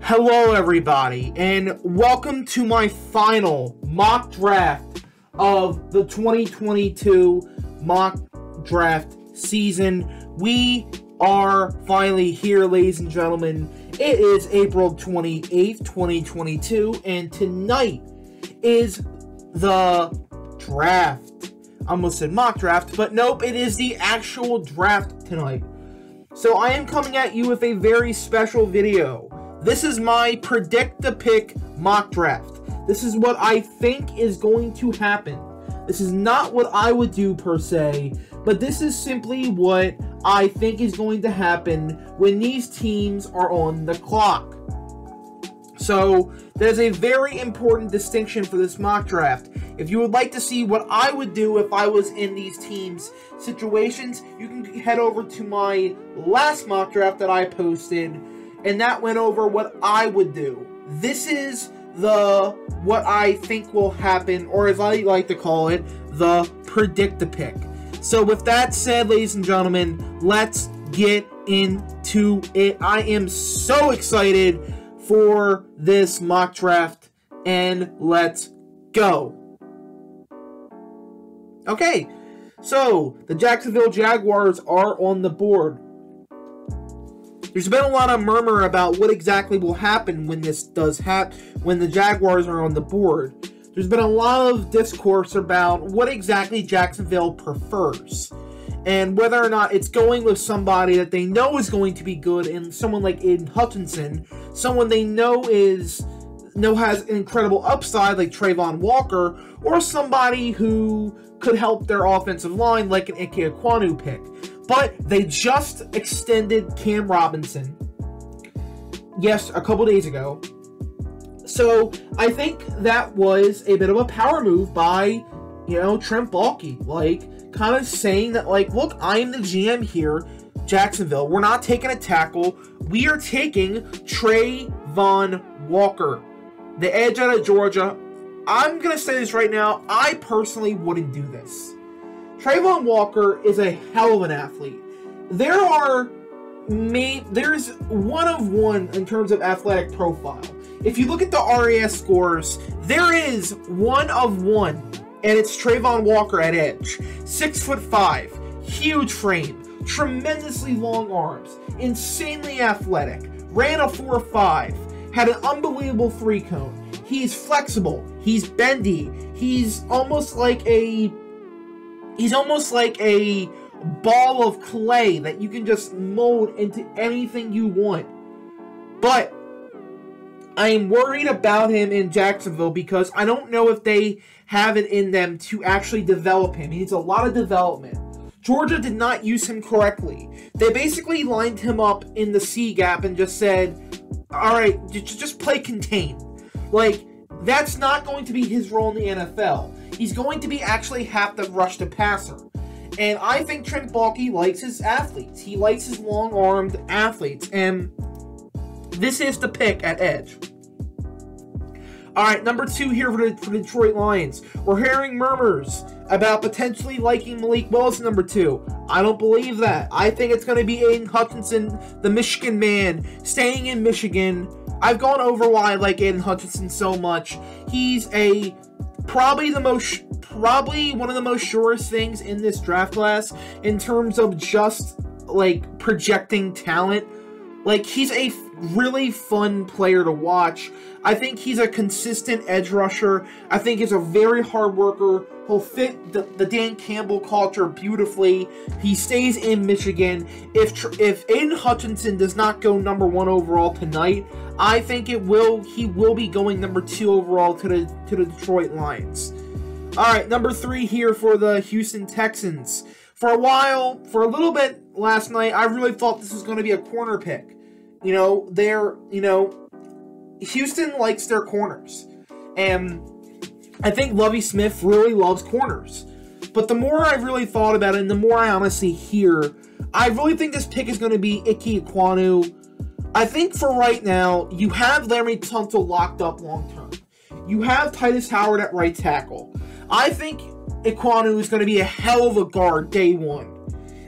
Hello everybody, and welcome to my final mock draft of the 2022 mock draft season. We are finally here, ladies and gentlemen. It is April 28th, 2022, and tonight is the draft. I almost said mock draft, but nope, it is the actual draft tonight. So I am coming at you with a very special video. This is my Predict the Pick mock draft. This is what I think is going to happen. This is not what I would do per se, but this is simply what I think is going to happen when these teams are on the clock. So there's a very important distinction for this mock draft. If you would like to see what I would do if I was in these teams' situations, you can head over to my last mock draft that I posted, and that went over what I would do. This is what I think will happen, or as I like to call it, the Predict the Pick. So with that said, ladies and gentlemen, let's get into it. I am so excited for this mock draft, and let's go. Okay, so the Jacksonville Jaguars are on the board. There's been a lot of murmur about what exactly will happen when this does happen, when the Jaguars are on the board. There's been a lot of discourse about what exactly Jacksonville prefers, and whether or not it's going with somebody that they know is going to be good, and someone like Aiden Hutchinson, someone they know has an incredible upside like Trayvon Walker, or somebody who could help their offensive line like an Ike Ekwonu pick. But they just extended Cam Robinson, yes, a couple days ago. So I think that was a bit of a power move by, Trent Mcduffie. Like, kind of saying that, like, look, I am the GM here, Jacksonville. We're not taking a tackle. We are taking Trayvon Walker, the edge out of Georgia. I'm going to say this right now. I personally wouldn't do this. Trayvon Walker is a hell of an athlete. There's one of one in terms of athletic profile. If you look at the RAS scores, there is one of one, and it's Trayvon Walker at edge. 6'5", huge frame, tremendously long arms, insanely athletic, ran a 4.5, had an unbelievable 3-cone. He's flexible, he's bendy, he's almost like a ball of clay that you can just mold into anything you want. But I am worried about him in Jacksonville because I don't know if they have it in them to actually develop him. He needs a lot of development. Georgia did not use him correctly. They basically lined him up in the C gap and just said, all right, just play contain. Like, that's not going to be his role in the NFL. He's going to be actually have to rush the passer. And I think Trent Mcduffie likes his athletes. He likes his long-armed athletes. And this is the pick at edge. All right, number 2 here for the Detroit Lions. We're hearing murmurs about potentially liking Malik Willis number 2. I don't believe that. I think it's going to be Aiden Hutchinson, the Michigan man, staying in Michigan. I've gone over why I like Aiden Hutchinson so much. He's probably one of the most surest things in this draft class in terms of just like projecting talent. Like, he's a really fun player to watch. I think he's a consistent edge rusher. I think he's a very hard worker. He'll fit the Dan Campbell culture beautifully. He stays in Michigan. If Aiden Hutchinson does not go number 1 overall tonight, I think he will be going number 2 overall to the Detroit Lions. All right, number 3 here for the Houston Texans. For a little bit last night, I really thought this was going to be a corner pick. Houston likes their corners. And I think Lovie Smith really loves corners. But the more I really thought about it, and the more I honestly hear, I really think this pick is going to be Ike Ekwonu. I think for right now, you have Larry Tunsil locked up long term. You have Titus Howard at right tackle. I think Ekwonu is going to be a hell of a guard day one.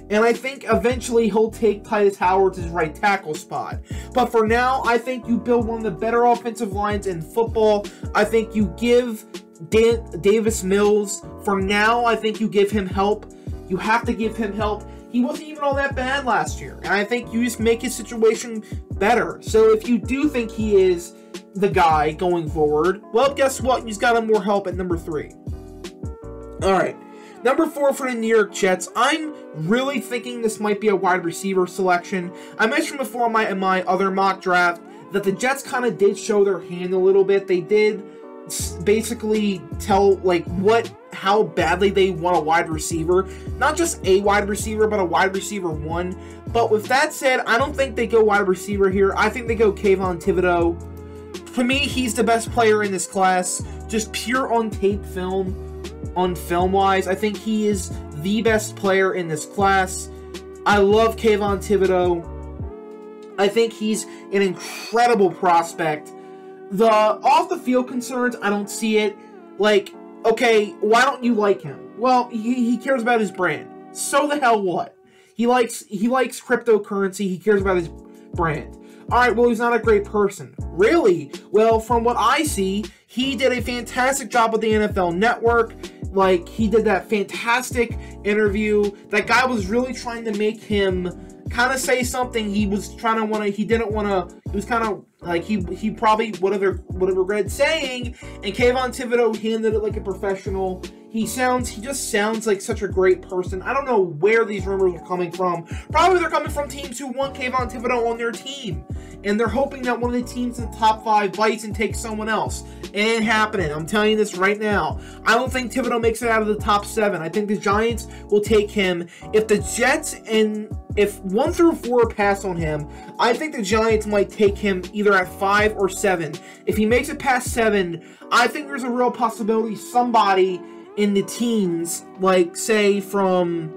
And I think eventually he'll take Titus Howard's right tackle spot. But for now, I think you build one of the better offensive lines in football. I think you give Davis Mills, for now, I think you give him help. You have to give him help. He wasn't even all that bad last year. And I think you just make his situation better. So if you do think he is the guy going forward, well, guess what? He's got him more help at number 3. All right. Number 4 for the New York Jets. I'm really thinking this might be a wide receiver selection. I mentioned before in my other mock draft that the Jets kind of did show their hand a little bit. They did basically tell how badly they want a wide receiver. Not just a wide receiver, but a wide receiver 1. But with that said, I don't think they go wide receiver here. I think they go Kayvon Thibodeau. For me, he's the best player in this class. Just pure on tape film. On film-wise, I think he is the best player in this class. I love Kayvon Thibodeau. I think he's an incredible prospect. The off-the-field concerns, I don't see it. Okay, why don't you like him? Well, he cares about his brand. So the hell what? He likes cryptocurrency. He cares about his brand. Alright, well, he's not a great person. Really? Well, from what I see, he did a fantastic job with the NFL Network. He did that fantastic interview. That guy was really trying to make him kind of say something. He was trying to he was kind of he probably would have regretted saying, and Kayvon Thibodeau handled it like a professional. He just sounds like such a great person. I don't know where these rumors are coming from. Probably they're coming from teams who want Kayvon Thibodeau on their team. And they're hoping that one of the teams in the top 5 bites and takes someone else. It ain't happening. I'm telling you this right now. I don't think Thibodeau makes it out of the top 7. I think the Giants will take him. If the Jets if 1 through 4 pass on him, I think the Giants might take him either at 5 or 7. If he makes it past 7, I think there's a real possibility somebody in the teens, say from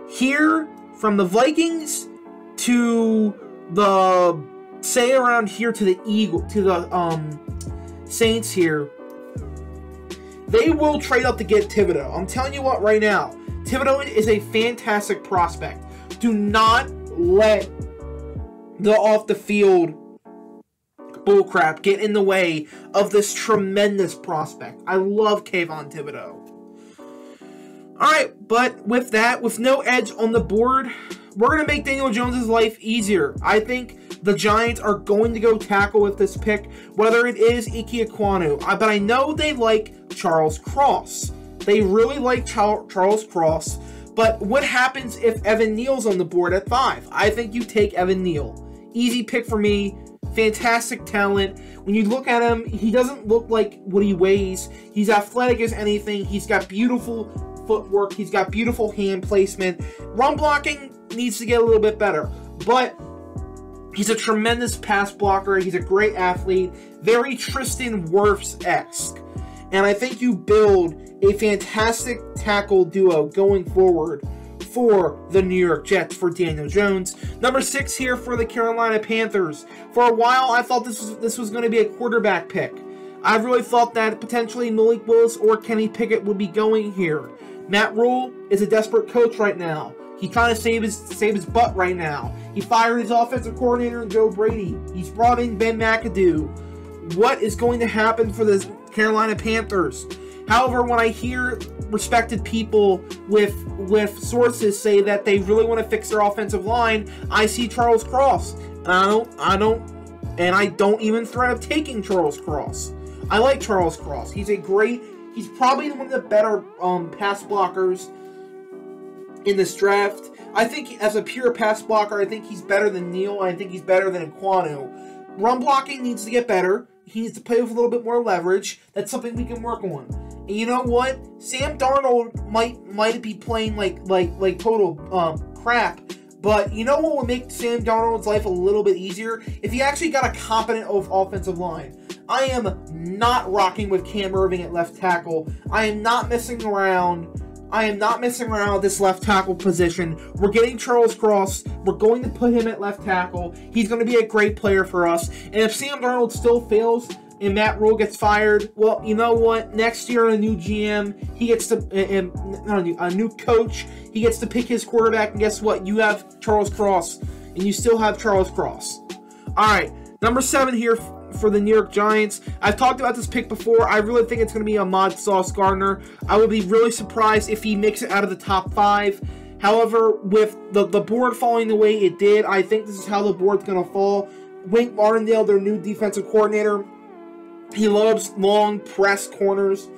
the Vikings to around here to the Saints here, they will trade up to get Thibodeau. I'm telling you what right now, Thibodeau is a fantastic prospect. Do not let the off the field bullcrap get in the way of this tremendous prospect. I love Kayvon Thibodeau. Alright, but with that, with no edge on the board, we're going to make Daniel Jones' life easier. I think the Giants are going to go tackle with this pick, whether it is Ike Ekwonu. But I know they like Charles Cross. They really like Charles Cross. But what happens if Evan Neal's on the board at 5? I think you take Evan Neal. Easy pick for me. Fantastic talent. When you look at him, he doesn't look like what he weighs. He's athletic as anything. He's got beautiful footwork. He's got beautiful hand placement. Run blocking needs to get a little bit better. But he's a tremendous pass blocker. He's a great athlete. Very Tristan Wirfs-esque. And I think you build a fantastic tackle duo going forward for the New York Jets for Daniel Jones. Number 6 here for the Carolina Panthers. For a while, I thought this was going to be a quarterback pick. I really thought that potentially Malik Willis or Kenny Pickett would be going here. Matt Rule is a desperate coach right now. He's trying to save his butt right now. He fired his offensive coordinator, Joe Brady. He's brought in Ben McAdoo. What is going to happen for the Carolina Panthers? However, when I hear respected people with sources say that they really want to fix their offensive line, I see Charles Cross. And I don't even threat of taking Charles Cross. I like Charles Cross. He's probably one of the better pass blockers in this draft. I think as a pure pass blocker, I think he's better than Neal. I think he's better than Ekwonu. Run blocking needs to get better. He needs to play with a little bit more leverage. That's something we can work on. And you know what? Sam Darnold might be playing like total crap. But you know what would make Sam Darnold's life a little bit easier? If he actually got a competent offensive line. I am not rocking with Cam Irving at left tackle. I am not messing around with this left tackle position. We're getting Charles Cross. We're going to put him at left tackle. He's going to be a great player for us. And if Sam Darnold still fails and Matt Rule gets fired, well, you know what? Next year, a new GM, he gets to, a new coach, he gets to pick his quarterback, and guess what? You have Charles Cross, and you still have Charles Cross. All right, number 7 here for the New York Giants. I've talked about this pick before. I really think it's going to be Ahmad Sauce Gardner. I would be really surprised if he makes it out of the top 5. However, with the board falling the way it did, I think this is how the board's going to fall. Wink Martindale, their new defensive coordinator, he loves long press corners.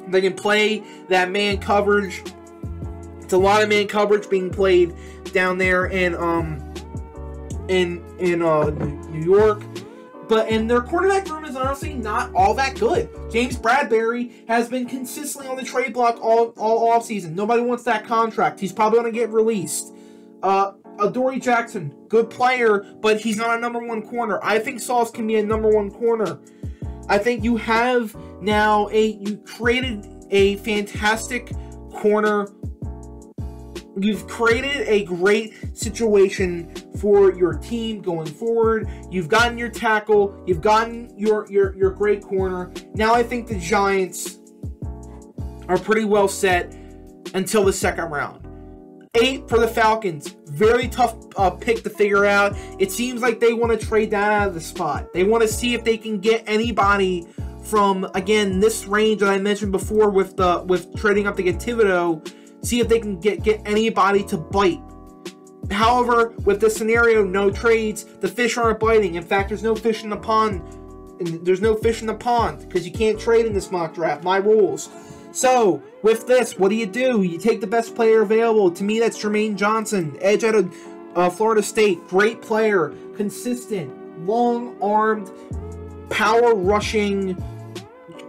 They can play that man coverage. It's a lot of man coverage being played down there in New York. And their quarterback room is honestly not all that good. James Bradbury has been consistently on the trade block all offseason. Nobody wants that contract. He's probably going to get released. Adoree Jackson, good player, but he's not a number 1 corner. I think Sauce can be a number 1 corner. I think you have now you created a fantastic corner. You've created a great situation for your team going forward. You've gotten your tackle. You've gotten your great corner. Now I think the Giants are pretty well set until the second round. 8 for the Falcons. Very tough pick to figure out. It seems like they want to trade that out of the spot. They want to see if they can get anybody from, again, this range that I mentioned before with trading up to get Thibodeau. See if they can get anybody to bite. However, with this scenario, no trades, the fish aren't biting. In fact, there's no fish in the pond. There's no fish in the pond because you can't trade in this mock draft. My rules. So, with this, what do? You take the best player available. To me, that's Jermaine Johnson, edge out of Florida State. Great player, consistent, long-armed, power-rushing,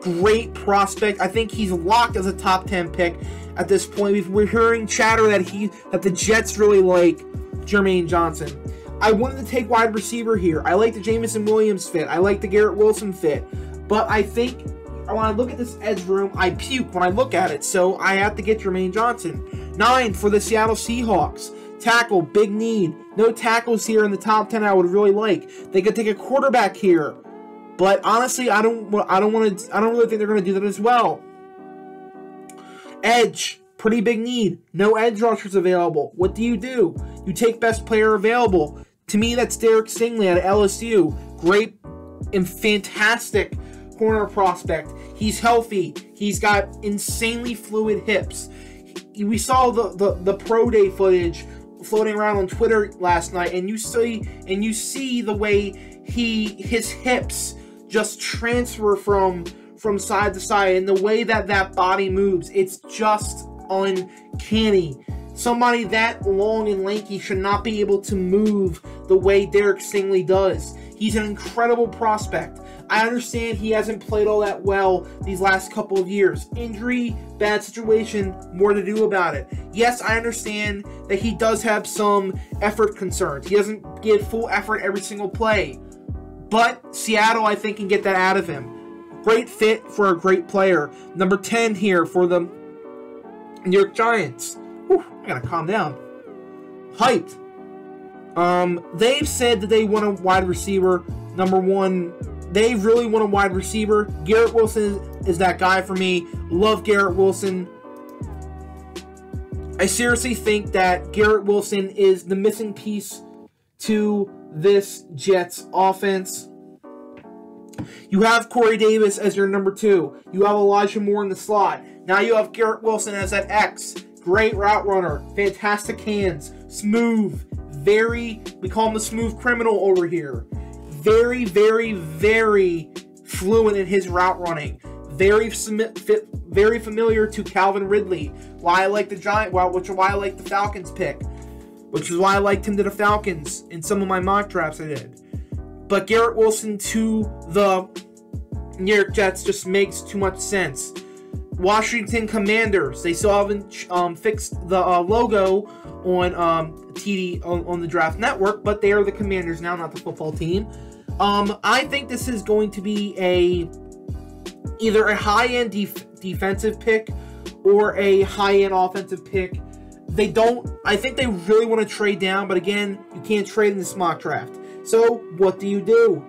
great prospect. I think he's locked as a top 10 pick at this point. We're hearing chatter that the Jets really like Jermaine Johnson. I wanted to take wide receiver here. I like the Jameson Williams fit. I like the Garrett Wilson fit. But I think when I look at this edge room, I puke when I look at it. So I have to get Jermaine Johnson. 9 for the Seattle Seahawks. Tackle, big need. No tackles here in the top 10 I would really like. They could take a quarterback here. But honestly, I don't really think they're going to do that as well. Edge, pretty big need. No edge rushers available. What do? You take best player available. To me, that's Derek Stingley out of LSU. Great and fantastic corner prospect. He's healthy. He's got insanely fluid hips. We saw the pro day footage floating around on Twitter last night, and you see the way his hips just transfer from side to side, and the way that body moves, it's just uncanny. Somebody that long and lanky should not be able to move the way Derek Stingley does. He's an incredible prospect. I understand he hasn't played all that well these last couple of years. Injury, bad situation, more to do about it. Yes, I understand that he does have some effort concerns. He doesn't give full effort every single play. But Seattle, I think, can get that out of him. Great fit for a great player. Number 10 here for the New York Giants. Whew, I gotta calm down. Hyped. They've said that they want a wide receiver. Number 1, they really want a wide receiver. Garrett Wilson is that guy for me. Love Garrett Wilson. I seriously think that Garrett Wilson is the missing piece to this Jets offense. You have Corey Davis as your number 2. You have Elijah Moore in the slot. Now you have Garrett Wilson as that X. Great route runner. Fantastic hands. Smooth. We call him the smooth criminal over here. Very, very, very fluent in his route running. Very familiar to Calvin Ridley. Why I like the why I like the Falcons pick. Which is why I liked him to the Falcons in some of my mock drafts I did. But Garrett Wilson to the New York Jets just makes too much sense. Washington Commanders, they still haven't fixed the logo on TD on the Draft Network, but they are the Commanders now, not the football team. I think this is going to be either a high-end defensive pick or a high-end offensive pick. I think they really want to trade down, but again, you can't trade in this mock draft. So, what do?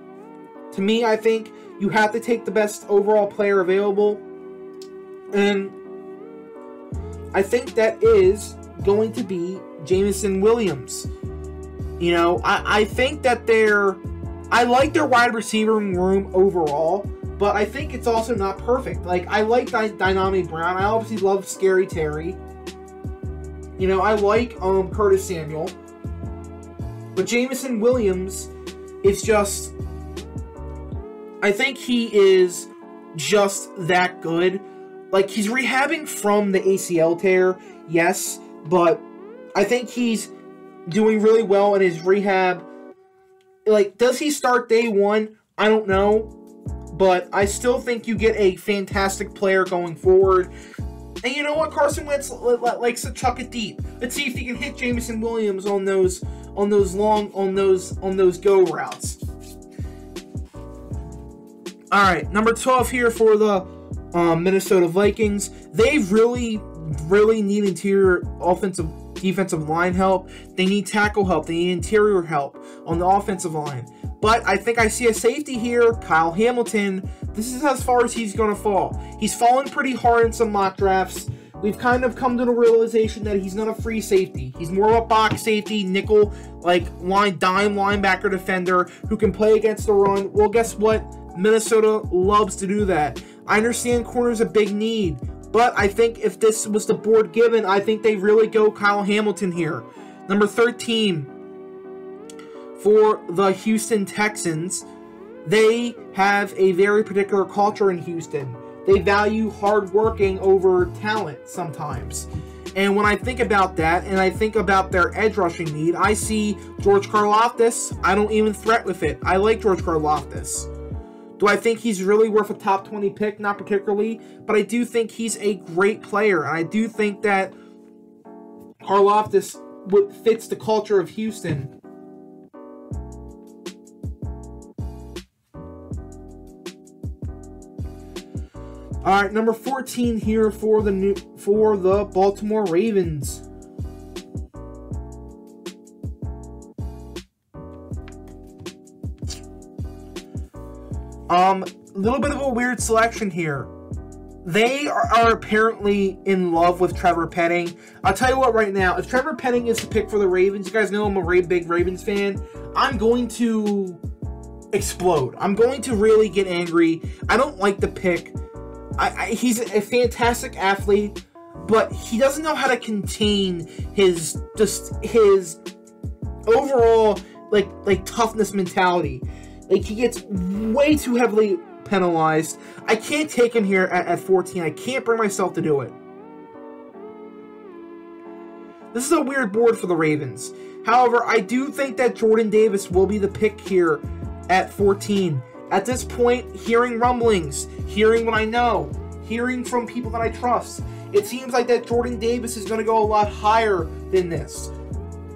To me, I think you have to take the best overall player available. And I think that is going to be Jameson Williams. You know, I think that I like their wide receiver room overall, but I think it's also not perfect. Like, I like Dynamic Brown. I obviously love Scary Terry. You know, I like Curtis Samuel. But Jameson Williams is just... I think he is just that good. Like, he's rehabbing from the ACL tear, yes, but I think he's doing really well in his rehab. Like, does he start day one? I don't know. But I still think you get a fantastic player going forward. And you know what? Carson Wentz likes to chuck it deep. Let's see if he can hit Jameson Williams on those go routes. All right, number 12 here for the Minnesota Vikings. They really need interior defensive line help. They need tackle help. They need interior help on the offensive line. But I think I see a safety here, Kyle Hamilton. This is as far as he's going to fall. He's fallen pretty hard in some mock drafts. We've kind of come to the realization that he's not a free safety. He's more of a box safety, nickel, like dime linebacker defender who can play against the run. Well, guess what? Minnesota loves to do that. I understand corner's a big need, but I think if this was the board given, I think they really go Kyle Hamilton here. Number 13 for the Houston Texans. They have a very particular culture in Houston. They value hard working over talent sometimes. And when I think about that, and I think about their edge rushing need, I see George Karlaftis. I don't even threat with it. I like George Karlaftis. Do I think he's really worth a top 20 pick? Not particularly, but I do think he's a great player. And I do think that Karlaftis fits the culture of Houston. All right, number 14 here for the Baltimore Ravens. A little bit of a weird selection here. They are apparently in love with Trevor Penning. I'll tell you what right now, if Trevor Penning is the pick for the Ravens, you guys know I'm a big Ravens fan, I'm going to explode. I'm going to really get angry. I don't like the pick. He's a fantastic athlete, but he doesn't know how to contain his overall like toughness mentality. Like, he gets way too heavily penalized. I can't take him here at 14. I can't bring myself to do it. This is a weird board for the Ravens. However, I do think that Jordan Davis will be the pick here at 14. At this point, hearing rumblings, hearing what I know, hearing from people that I trust, it seems like that Jordan Davis is going to go a lot higher than this.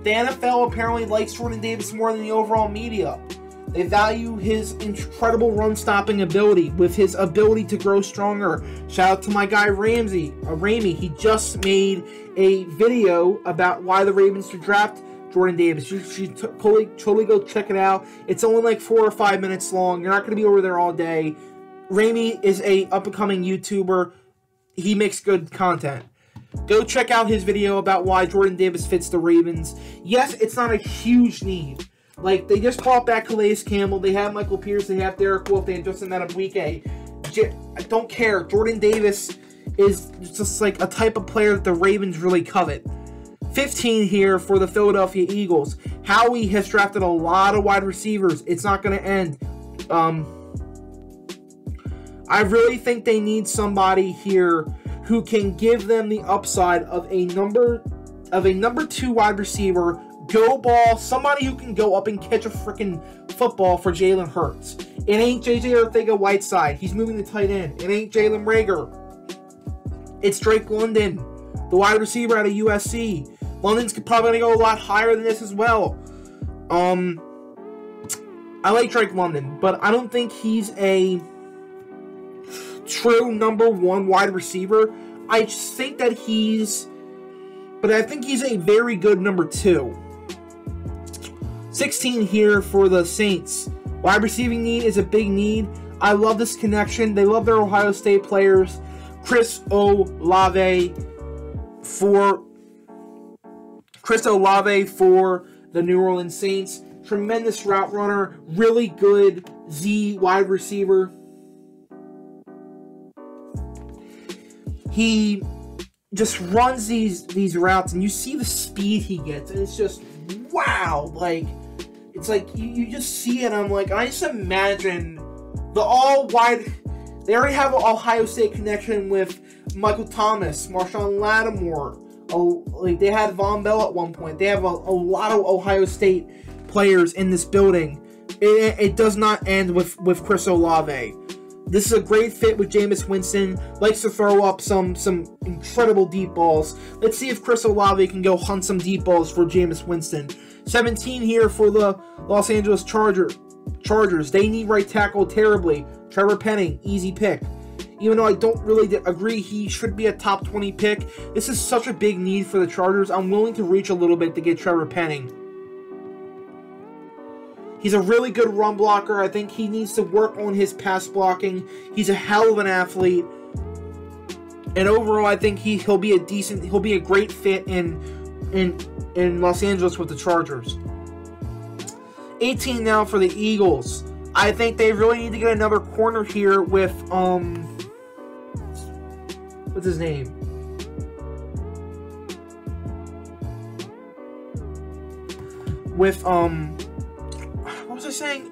The NFL apparently likes Jordan Davis more than the overall media. They value his incredible run-stopping ability with his ability to grow stronger. Shout out to my guy Ramey. He just made a video about why the Ravens should draft Jordan Davis. You should totally go check it out. It's only like 4 or 5 minutes long. You're not going to be over there all day. Ramey is a up-and-coming YouTuber. He makes good content. Go check out his video about why Jordan Davis fits the Ravens. Yes, it's not a huge need. Like, they just brought back Calais Campbell. They have Michael Pierce. They have Derek Wolfe. They had Justin that of week A. I don't care. Jordan Davis is just like a type of player that the Ravens really covet. 15 here for the Philadelphia Eagles. Howie has drafted a lot of wide receivers. It's not going to end. I really think they need somebody here who can give them the upside of a number 2 wide receiver, go ball, somebody who can go up and catch a freaking football for Jalen Hurts. It ain't J.J. Arcega-Whiteside. He's moving to tight end. It ain't Jalen Reagor. It's Drake London, the wide receiver out of USC. London's probably going to go a lot higher than this as well. I like Drake London, but I don't think he's a true number 1 wide receiver. I just think that I think he's a very good number 2. 16 here for the Saints. Wide receiving need is a big need. I love this connection. They love their Ohio State players. Chris Olave for the New Orleans Saints. Tremendous route runner. Really good Z wide receiver. He just runs these routes, and you see the speed he gets, and it's just wow. Like, it's like you just see it. I'm like, I just imagine the all wide. They already have an Ohio State connection with Michael Thomas, Marshawn Lattimore. Like, they had Von Bell at one point. They have a lot of Ohio State players in this building. It does not end with Chris Olave. This is a great fit with Jameis Winston. Likes to throw up some incredible deep balls. Let's see if Chris Olave can go hunt some deep balls for Jameis Winston. 17 here for the Los Angeles Chargers. They need right tackle terribly. Trevor Penning, easy pick. Even though I don't really agree he should be a top 20 pick, this is such a big need for the Chargers. I'm willing to reach a little bit to get Trevor Penning. He's a really good run blocker. I think he needs to work on his pass blocking. He's a hell of an athlete. And overall, I think he'll be a great fit in Los Angeles with the Chargers. 18 now for the Eagles. I think they really need to get another corner here with what's his name? With what was I saying?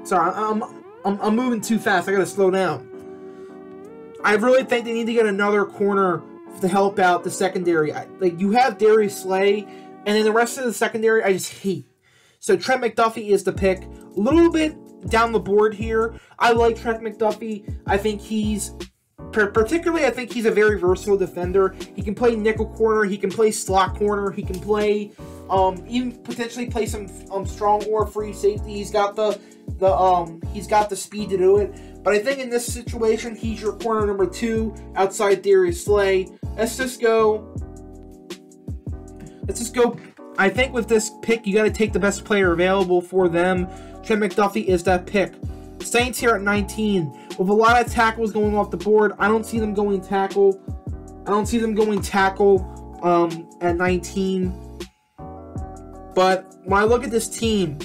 Sorry, I'm moving too fast. I gotta slow down. I really think they need to get another corner to help out the secondary. Like, you have Darius Slay, and then the rest of the secondary I just hate. So Trent McDuffie is the pick. A little bit down the board here. I like Trent McDuffie. I think he's I think he's a very versatile defender. He can play nickel corner. He can play slot corner. He can play even potentially play some strong or free safety. He's got the speed to do it. But I think in this situation, he's your corner number 2 outside Darius Slay. Let's just go. I think with this pick, you got to take the best player available for them. Trent McDuffie is that pick. Saints here at 19. With a lot of tackles going off the board, I don't see them going tackle. At 19. But when I look at this team,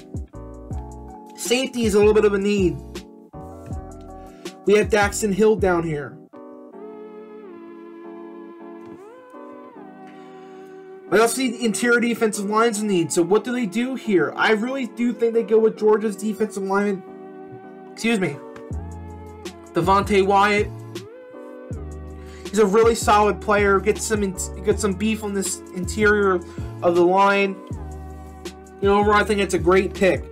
safety is a little bit of a need. We have Daxton Hill down here. I also see the interior defensive lines in need. So what do they do here? I really do think they go with Georgia's defensive lineman. Devontae Wyatt. He's a really solid player. Get some beef on this interior of the line. Overall, I think it's a great pick.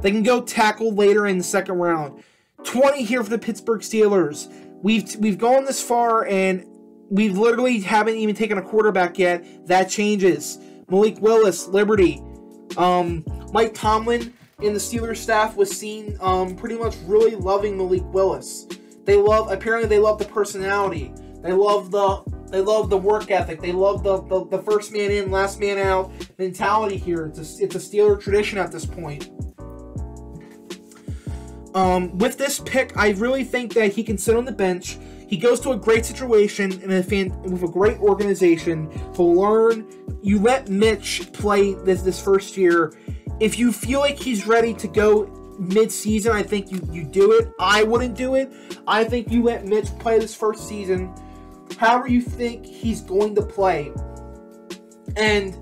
They can go tackle later in the second round. 20 here for the Pittsburgh Steelers. We've gone this far, and we literally haven't even taken a quarterback yet. That changes. Malik Willis, Liberty. Mike Tomlin and the Steelers staff was seen pretty much really loving Malik Willis. Apparently they love the personality. They love the work ethic. They love the first man in, last man out mentality here. It's a Steeler tradition at this point. With this pick, I really think that he can sit on the bench. He goes to a great situation with a great organization to learn. You let Mitch play this first year. If you feel like he's ready to go mid-season, I think you do it. I wouldn't do it. I think you let Mitch play this first season however you think he's going to play. And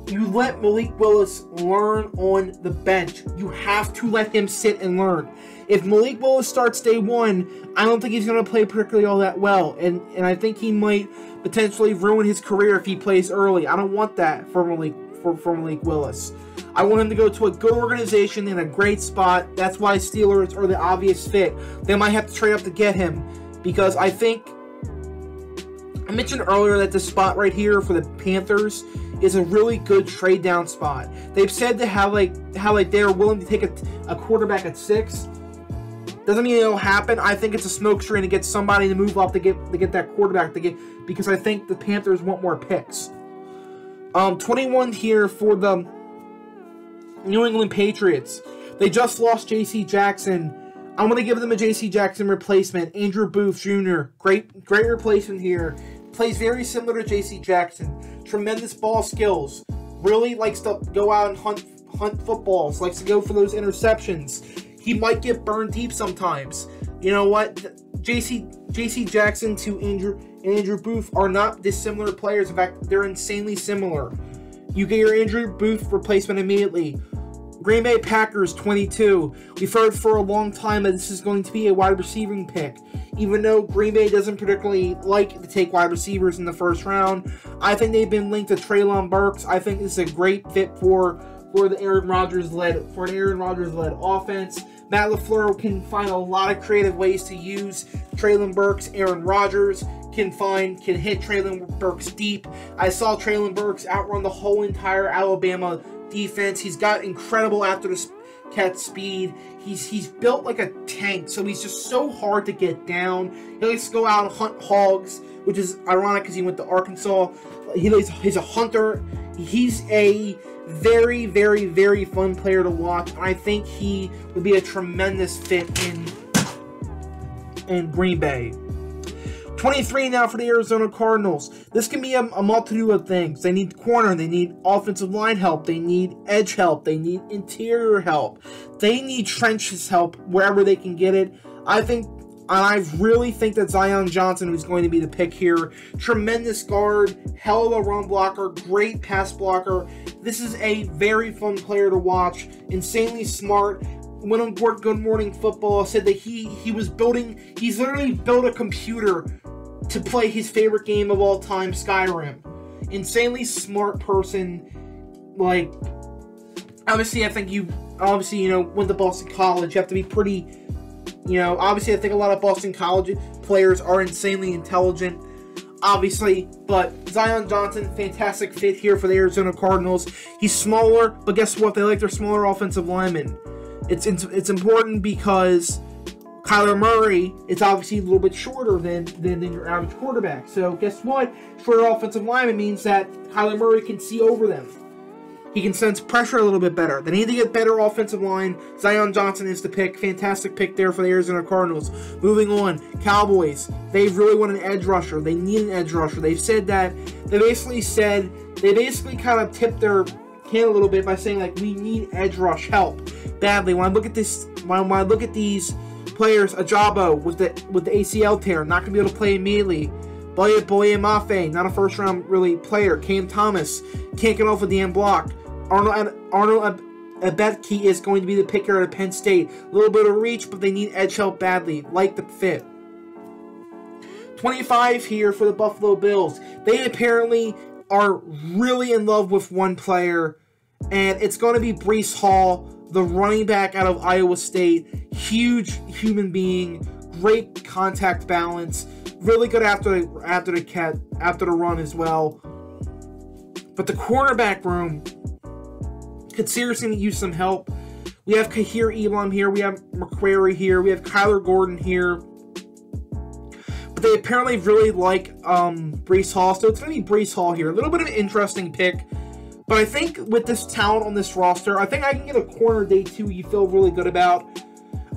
you let Malik Willis learn on the bench. You have to let him sit and learn. If Malik Willis starts day one, I don't think he's going to play particularly all that well. And I think he might potentially ruin his career if he plays early. I don't want that for Malik Willis. I want him to go to a good organization in a great spot. That's why Steelers are the obvious fit. They might have to trade up to get him, because I think I mentioned earlier that this spot right here for the Panthers is a really good trade down spot. They've said to how they're willing to take a quarterback at 6. Doesn't mean it'll happen. I think it's a smokescreen to get somebody to move up to get that quarterback because I think the Panthers want more picks. 21 here for the New England Patriots. They just lost J.C. Jackson. I'm going to give them a J.C. Jackson replacement. Andrew Booth Jr. Great replacement here. Plays very similar to J.C. Jackson. Tremendous ball skills. Really likes to go out and hunt footballs. Likes to go for those interceptions. He might get burned deep sometimes. You know what? J.C. Jackson to Andrew Booth are not dissimilar players. In fact, they're insanely similar. You get your Andrew Booth replacement immediately. Green Bay Packers 22. We've heard for a long time that this is going to be a wide receiving pick. Even though Green Bay doesn't particularly like to take wide receivers in the first round, I think they've been linked to Treylon Burks. I think this is a great fit for the Aaron Rodgers-led offense. Matt LaFleur can find a lot of creative ways to use Treylon Burks. Aaron Rodgers can hit Treylon Burks deep. I saw Treylon Burks outrun the whole entire Alabama defense. He's got incredible after the catch speed. He's built like a tank, so he's just so hard to get down. He likes to go out and hunt hogs, which is ironic because he went to Arkansas. He's a hunter. He's a very, very, very fun player to watch. I think he would be a tremendous fit in Green Bay. 23 now for the Arizona Cardinals. This can be a multitude of things. They need corner. They need offensive line help. They need edge help. They need interior help. They need trenches help wherever they can get it. I really think that Zion Johnson is going to be the pick here. Tremendous guard, hell of a run blocker, great pass blocker. This is a very fun player to watch. Insanely smart. Went on board Good Morning Football, said that he's literally built a computer to play his favorite game of all time, Skyrim. Insanely smart person. Like, obviously, I think went to Boston College. You have to be pretty, obviously, I think a lot of Boston College players are insanely intelligent, obviously, but Zion Johnson, fantastic fit here for the Arizona Cardinals. He's smaller, but guess what? They like their smaller offensive linemen. It's important because Kyler Murray is obviously a little bit shorter than your average quarterback. So guess what? Shorter offensive lineman means that Kyler Murray can see over them. He can sense pressure a little bit better. They need to get better offensive line. Zion Johnson is the pick. Fantastic pick there for the Arizona Cardinals. Moving on, Cowboys. They really want an edge rusher. They need an edge rusher. They basically kind of tipped their hand a little bit by saying, like, we need edge rush help badly. When I look at these players, Ajabo with the ACL tear, not going to be able to play immediately. Boye Mafe, not a first round really player. Cam Thomas can't get off a damn block. Arnold Ebetke is going to be the picker at Penn State. A little bit of reach, but they need edge help badly. Like the fit. 25 here for the Buffalo Bills. They apparently are really in love with one player, and it's going to be Breece Hall, the running back out of Iowa State. Huge human being, great contact balance, really good after the run as well. But the cornerback room could seriously use some help. We have Kahir Elam here, we have McQuarrie here, we have Kyler Gordon here. But they apparently really like Breece Hall, so it's going to be Breece Hall here. A little bit of an interesting pick. But I think with this talent on this roster, I think I can get a corner day 2 you feel really good about.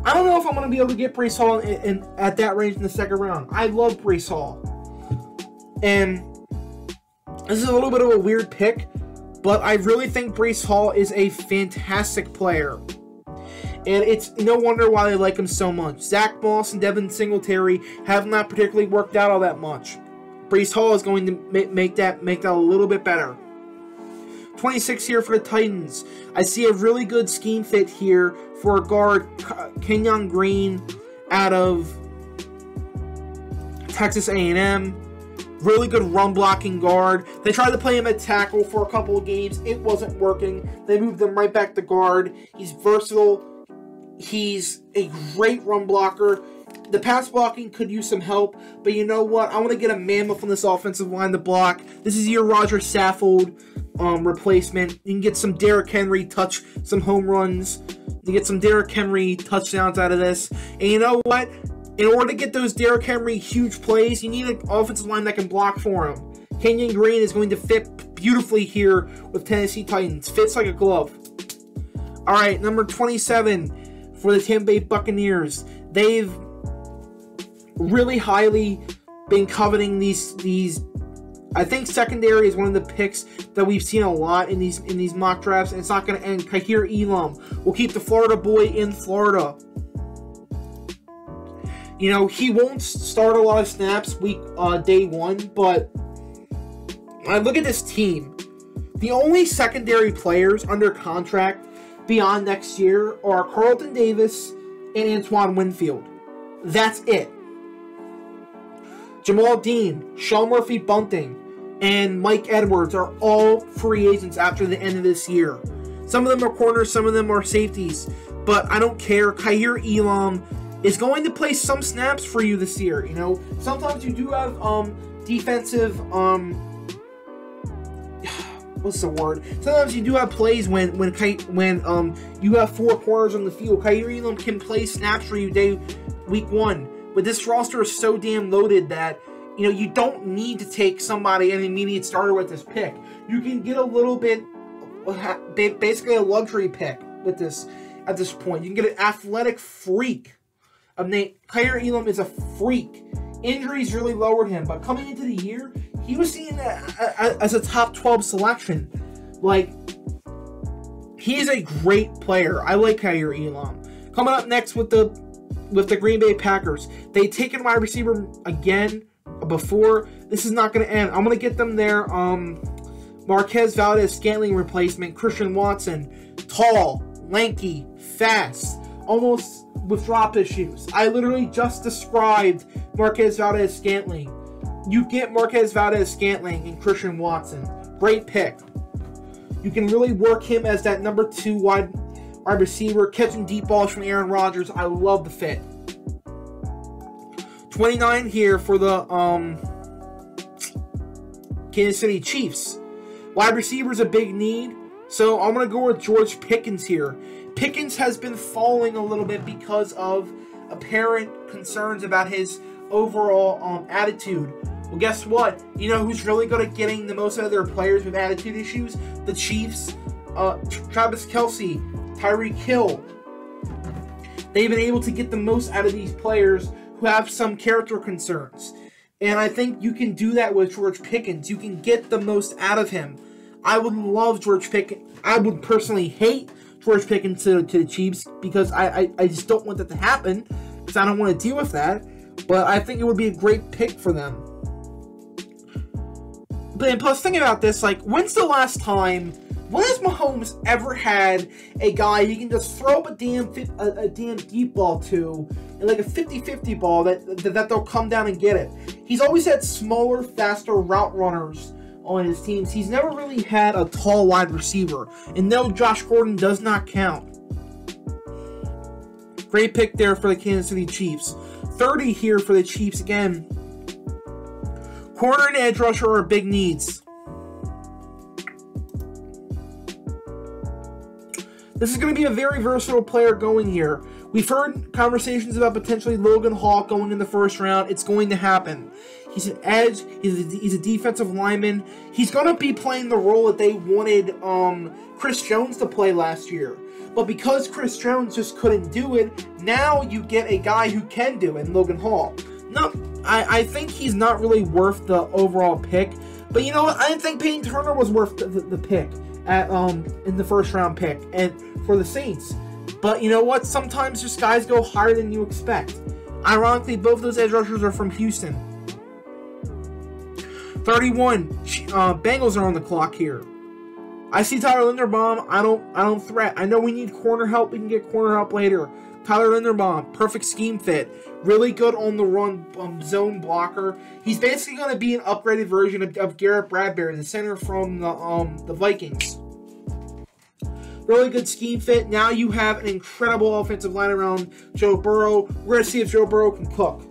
I don't know if I'm going to be able to get Breece Hall at that range in the second round. I love Breece Hall. And this is a little bit of a weird pick, but I really think Breece Hall is a fantastic player. And it's no wonder why they like him so much. Zach Moss and Devin Singletary have not particularly worked out all that much. Breece Hall is going to make that a little bit better. 26 here for the Titans. I see a really good scheme fit here for a guard, Kenyon Green, out of Texas A&M. Really good run blocking guard. They tried to play him at tackle for a couple of games. It wasn't working. They moved him right back to guard. He's versatile. He's a great run blocker. The pass blocking could use some help, but you know what? I want to get a mammoth on this offensive line to block. This is your Roger Saffold replacement. You can get some Derrick Henry touch, some home runs. You get some Derrick Henry touchdowns out of this. And you know what? In order to get those Derrick Henry huge plays, you need an offensive line that can block for him. Kenyon Green is going to fit beautifully here with Tennessee Titans. Fits like a glove. All right, number 27 for for the Tampa Bay Buccaneers. They've really highly been coveting these. I think secondary is one of the picks that we've seen a lot in these mock drafts, and it's not going to end. Kahir Elam will keep the Florida boy in Florida. You know, he won't start a lot of snaps day one, but when I look at this team, the only secondary players under contract beyond next year are Carlton Davis and Antoine Winfield. That's it. Jamal Dean, Sean Murphy-Bunting, and Mike Edwards are all free agents after the end of this year. Some of them are corners, some of them are safeties, but I don't care. Kahir Elam is going to play some snaps for you this year. You know, sometimes you do have defensive what's the word? Sometimes you do have plays when you have four corners on the field. Kahir Elam can play snaps for you week one. But this roster is so damn loaded that, you know, you don't need to take somebody an immediate starter with this pick. You can get a little bit, basically a luxury pick with this at this point. You can get an athletic freak. Kahir Elam is a freak. Injuries really lowered him, but coming into the year, he was seen as a top 12 selection. Like, he's a great player. I like Kahir Elam. Coming up next with the Green Bay Packers. They taken wide receiver again before. This is not going to end. I'm going to get them there. Marquez Valdez-Scantling replacement. Christian Watson. Tall, lanky, fast. Almost with drop issues. I literally just described Marquez Valdez-Scantling. You get Marquez Valdez-Scantling and Christian Watson. Great pick. You can really work him as that number 2 wide receiver, catching deep balls from Aaron Rodgers. I love the fit. 29 here for the Kansas City Chiefs. Wide receiver is a big need, so I'm going to go with George Pickens here. Pickens has been falling a little bit because of apparent concerns about his overall attitude. Well, guess what? You know who's really good at getting the most out of their players with attitude issues? The Chiefs. Travis Kelce, Tyreek Hill. They've been able to get the most out of these players who have some character concerns. And I think you can do that with George Pickens. You can get the most out of him. I would love George Pickens. I would personally hate George Pickens to the Chiefs because I just don't want that to happen because I don't want to deal with that. But I think it would be a great pick for them. But and plus, think about this, like, when's the last time, when has Mahomes ever had a guy you can just throw up a damn deep ball to, and like a 50-50 ball that they'll come down and get it? He's always had smaller, faster route runners on his teams. He's never really had a tall wide receiver. And no, Josh Gordon does not count. Great pick there for the Kansas City Chiefs. 30 here for the Chiefs again. Corner and edge rusher are big needs. This is going to be a very versatile player going here. We've heard conversations about potentially Logan Hall going in the first round. It's going to happen. He's an edge. He's a defensive lineman. He's going to be playing the role that they wanted Chris Jones to play last year. But because Chris Jones just couldn't do it, now you get a guy who can do it, Logan Hall. No, I think he's not really worth the overall pick. But you know what? I didn't think Peyton Turner was worth the pick at in the first round pick and for the Saints. But you know what? Sometimes just guys go higher than you expect. Ironically, both those edge rushers are from Houston. 31. Bengals are on the clock here. I see Tyler Linderbaum. I don't threat. I know we need corner help. We can get corner help later. Tyler Linderbaum, perfect scheme fit. Really good on the run zone blocker. He's basically going to be an upgraded version of Garrett Bradbury, the center from the Vikings. Really good scheme fit. Now you have an incredible offensive line around Joe Burrow. We're going to see if Joe Burrow can cook.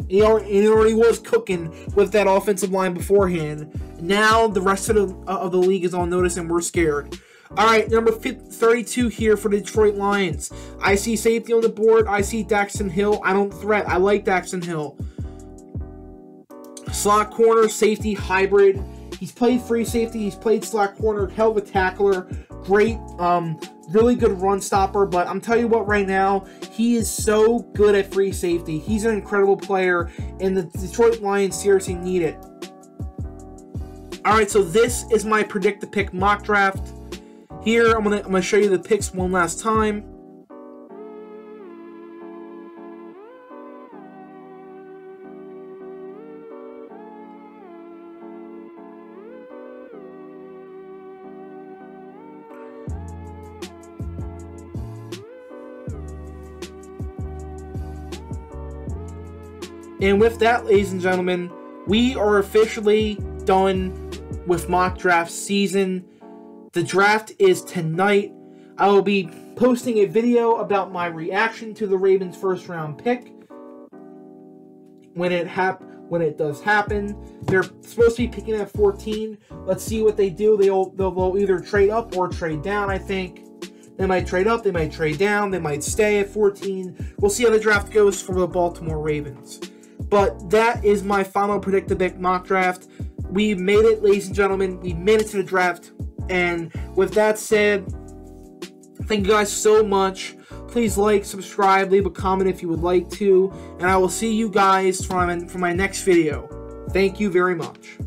He already was cooking with that offensive line beforehand. Now the rest of the league is on notice and we're scared. All right, number 32 here for the Detroit Lions. I see safety on the board. I see Daxton Hill. I don't threat. I like Daxton Hill. Slot corner, safety, hybrid. He's played free safety. He's played slot corner. Hell of a tackler. Great really good run stopper, but I'm telling you what right now, he is so good at free safety. He's an incredible player, and the Detroit Lions seriously need it. Alright, so this is my Predict the Pick mock draft. Here, I'm gonna show you the picks one last time. And with that, ladies and gentlemen, we are officially done with mock draft season. The draft is tonight. I will be posting a video about my reaction to the Ravens' first round pick when it does happen. They're supposed to be picking at 14. Let's see what they do. They'll either trade up or trade down, I think. They might trade up, they might trade down, they might stay at 14. We'll see how the draft goes for the Baltimore Ravens. But that is my final Predict the Pick mock draft. We made it, ladies and gentlemen. We made it to the draft. And with that said, thank you guys so much. Please like, subscribe, leave a comment if you would like to. And I will see you guys for my next video. Thank you very much.